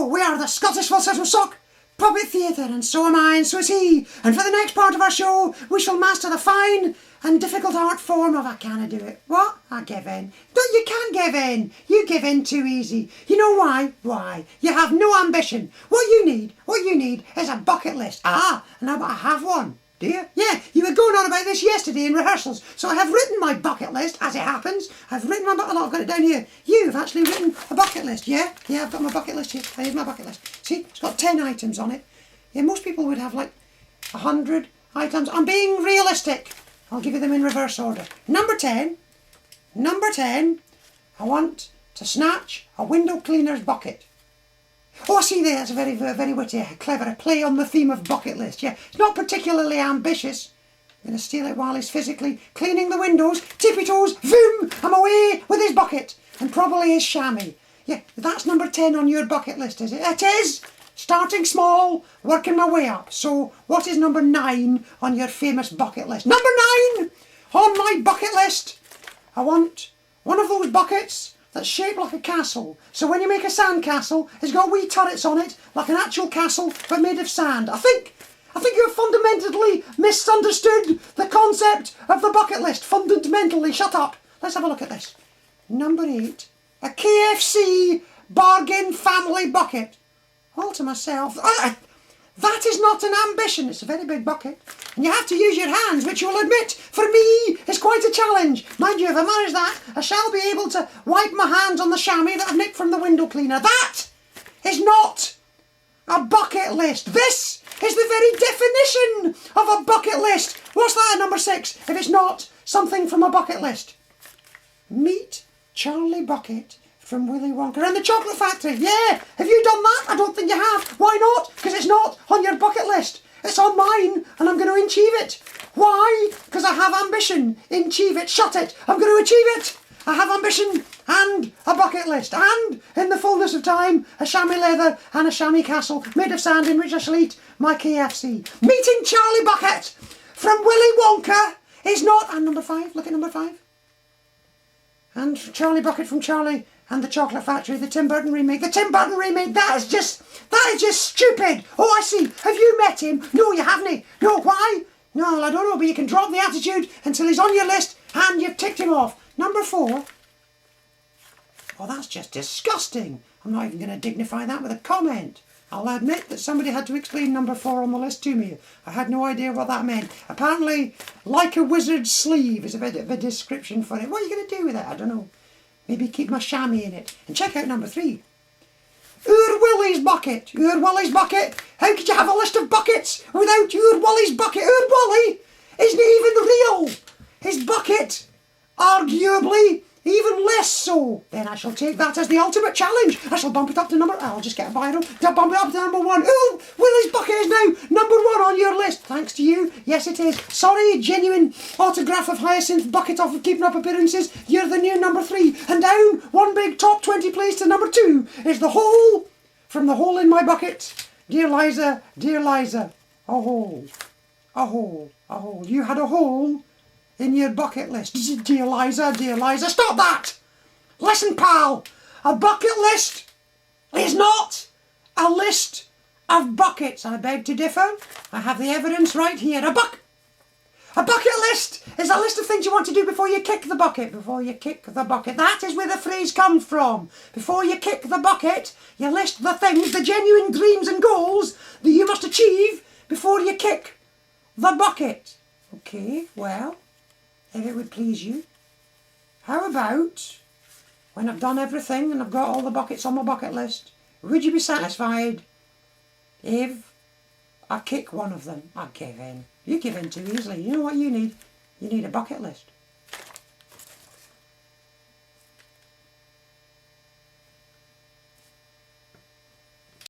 Hello, we are the Scottish Falsetto Sock Puppet Theatre, and so am I, and so is he. And for the next part of our show, we shall master the fine and difficult art form of I can't do it. What? I give in. No, you can't give in. You give in too easy. You know why? Why? You have no ambition. What you need is a bucket list. Ah, now but I have one. Do you? Yeah, you were going on about this yesterday in rehearsals. So I have written my bucket list, as it happens. I've written my bucket list. I've got it down here. You've actually written a bucket list, yeah? Yeah, I've got my bucket list here. Here's my bucket list. See, it's got 10 items on it. Yeah, most people would have like 100 items. I'm being realistic. I'll give you them in reverse order. Number 10, I want to snatch a window cleaner's bucket. Oh, I see there, that's a very, very witty, clever, a play on the theme of bucket list, yeah. It's not particularly ambitious. I'm going to steal it while he's physically cleaning the windows. Tippy toes, voom, I'm away with his bucket. And probably his chamois. Yeah, that's number 10 on your bucket list, is it? It is! Starting small, working my way up. So, what is number 9 on your famous bucket list? Number 9 on my bucket list! I want one of those buckets that's shaped like a castle. So when you make a sand castle, it's got wee turrets on it, like an actual castle, but made of sand. I think you have fundamentally misunderstood the concept of the bucket list. Fundamentally, shut up. Let's have a look at this. Number 8, a KFC bargain family bucket. All to myself. That is not an ambition. It's a very big bucket. And you have to use your hands, which you'll admit, for me, is quite a challenge. Mind you, if I manage that, I shall be able to wipe my hands on the chamois that I've nicked from the window cleaner. That is not a bucket list. This is the very definition of a bucket list. What's that at number 6, if it's not something from a bucket list? Meet Charlie Bucket from Willy Wonka and the Chocolate Factory. Yeah, have you done that? I don't think you have. Why not? Because it's not on your bucket list. It's on mine, and I'm going to achieve it. Why? Because I have ambition. Achieve it. Shut it. I'm going to achieve it. I have ambition and a bucket list, and in the fullness of time, a chamois leather and a chamois castle made of sand in which I shall eat my KFC. Meeting Charlie Bucket from Willy Wonka is not... And number 5. Look at number 5. And Charlie Bucket from Charlie and the Chocolate Factory, the Tim Burton remake. The Tim Burton remake, that is just stupid. Oh, I see. Have you met him? No, you haven't. No, why? No, I don't know, but you can drop the attitude until he's on your list and you've ticked him off. Number 4. Oh, that's just disgusting. I'm not even going to dignify that with a comment. I'll admit that somebody had to explain number 4 on the list to me. I had no idea what that meant. Apparently, like a wizard's sleeve is a bit of a description for it. What are you going to do with it? I don't know. Maybe keep my chamois in it. And check out number 3. Ur Willy's bucket. Ur Willy's bucket. How could you have a list of buckets without Ur Willy's bucket? Ur Willy isn't even real. His bucket, arguably, even less so. Then I shall take that as the ultimate challenge. I shall bump it up to number... I'll just get a biro to bump it up to number 1. Ur Willy's bucket is now number 1 on your list. Thanks to you. Yes, it is. Sorry, genuine autograph of Hyacinth bucket off of keeping up appearances. You're the new number 3. And down one big top 20 place to number 2 is the hole from the hole in my bucket. Dear Liza, a hole. A hole. A hole. You had a hole in your bucket list. Dear Liza, stop that! Listen, pal, a bucket list is not a list of buckets. I beg to differ. I have the evidence right here. A bucket list is a list of things you want to do before you kick the bucket. Before you kick the bucket. That is where the phrase comes from. Before you kick the bucket, you list the things, the genuine dreams and goals that you must achieve before you kick the bucket. Okay, well, if it would please you, how about when I've done everything and I've got all the buckets on my bucket list, would you be satisfied if I kick one of them? I give in. You give in too easily. You know what you need? You need a bucket list.